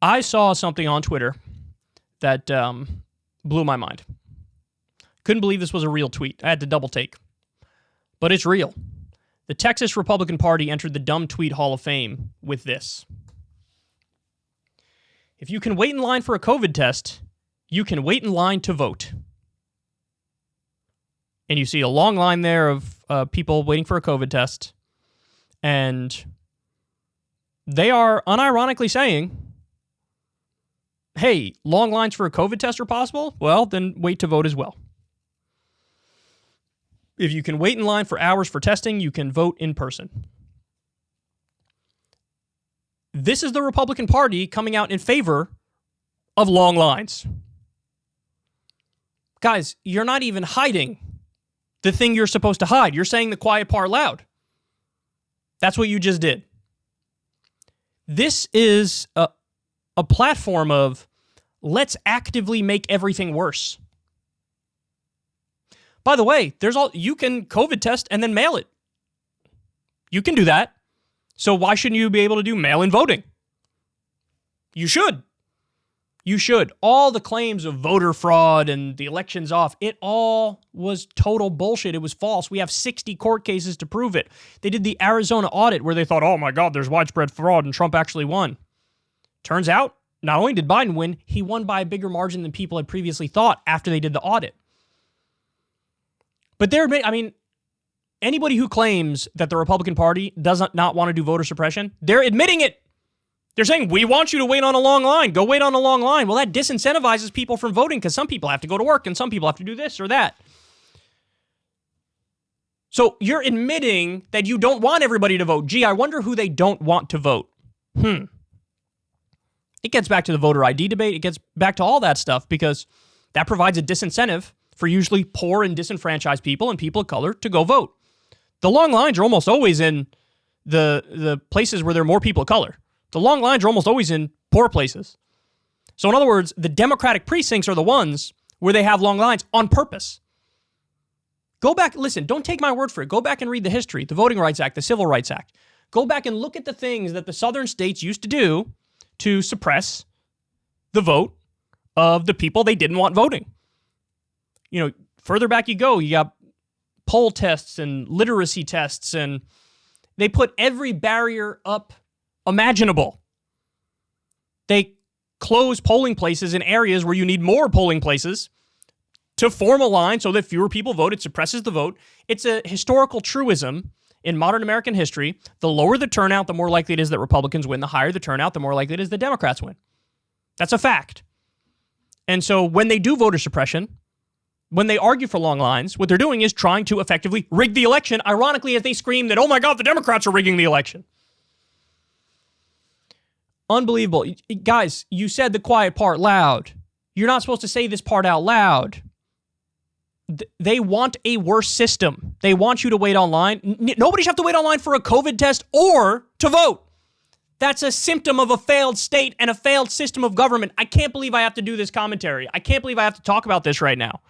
I saw something on Twitter that blew my mind. Couldn't believe this was a real tweet. I had to double take. But it's real. The Texas Republican Party entered the Dumb Tweet Hall of Fame with this. If you can wait in line for a COVID test, you can wait in line to vote. And you see a long line there of people waiting for a COVID test. And they are unironically saying, hey, long lines for a COVID test are possible? Well, then wait to vote as well. If you can wait in line for hours for testing, you can vote in person. This is the Republican Party coming out in favor of long lines. Guys, you're not even hiding the thing you're supposed to hide. You're saying the quiet part loud. That's what you just did. This is a platform of let's actively make everything worse. By the way, you can COVID test and then mail it. You can do that. So why shouldn't you be able to do mail-in voting? You should. You should. All the claims of voter fraud and the election's off, it all was total bullshit. It was false. We have 60 court cases to prove it. They did the Arizona audit where they thought, oh my God, there's widespread fraud and Trump actually won. Turns out, not only did Biden win, he won by a bigger margin than people had previously thought after they did the audit. But anybody who claims that the Republican Party does not want to do voter suppression, they're admitting it. They're saying, we want you to wait on a long line. Go wait on a long line. Well, that disincentivizes people from voting because some people have to go to work and some people have to do this or that. So you're admitting that you don't want everybody to vote. Gee, I wonder who they don't want to vote. It gets back to the voter ID debate. It gets back to all that stuff because that provides a disincentive for usually poor and disenfranchised people and people of color to go vote. The long lines are almost always in the places where there are more people of color. The long lines are almost always in poor places. So in other words, the Democratic precincts are the ones where they have long lines on purpose. Go back, listen, don't take my word for it. Go back and read the history, the Voting Rights Act, the Civil Rights Act. Go back and look at the things that the southern states used to do to suppress the vote of the people they didn't want voting. You know, further back you go, you got poll tests and literacy tests, and they put every barrier up imaginable. They close polling places in areas where you need more polling places to form a line so that fewer people vote. It suppresses the vote. It's a historical truism in modern American history. The lower the turnout, the more likely it is that Republicans win. The higher the turnout, the more likely it is that Democrats win. That's a fact. And so when they do voter suppression, when they argue for long lines, what they're doing is trying to effectively rig the election, ironically, as they scream that, oh my God, the Democrats are rigging the election. Unbelievable. Guys, you said the quiet part loud. You're not supposed to say this part out loud. They want a worse system. They want you to wait online. Nobody should have to wait online for a COVID test or to vote. That's a symptom of a failed state and a failed system of government. I can't believe I have to do this commentary. I can't believe I have to talk about this right now.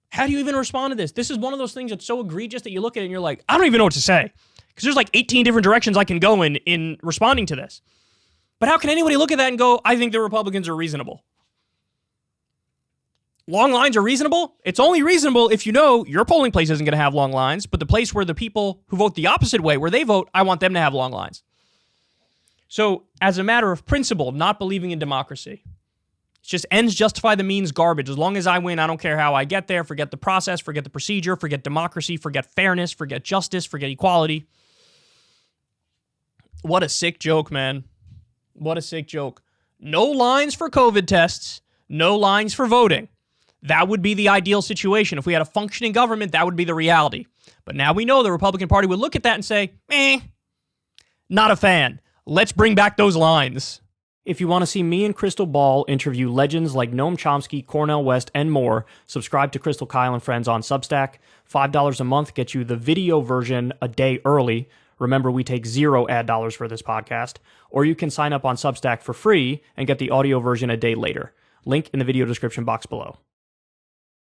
How do you even respond to this? This is one of those things that's so egregious that you look at it and you're like, I don't even know what to say. Because there's like 18 different directions I can go in responding to this. But how can anybody look at that and go, I think the Republicans are reasonable? Long lines are reasonable? It's only reasonable if you know your polling place isn't going to have long lines, but the place where the people who vote the opposite way, where they vote, I want them to have long lines. So as a matter of principle, not believing in democracy, it's just ends justify the means garbage. As long as I win, I don't care how I get there. Forget the process, forget the procedure, forget democracy, forget fairness, forget justice, forget equality. What a sick joke, man. What a sick joke. No lines for COVID tests, no lines for voting. That would be the ideal situation. If we had a functioning government, that would be the reality. But now we know the Republican Party would look at that and say, not a fan. Let's bring back those lines. If you want to see me and Crystal Ball interview legends like Noam Chomsky, Cornel West, and more, subscribe to Crystal Kyle and Friends on Substack. $5 a month gets you the video version a day early. Remember, we take 0 ad dollars for this podcast. Or you can sign up on Substack for free and get the audio version a day later. Link in the video description box below.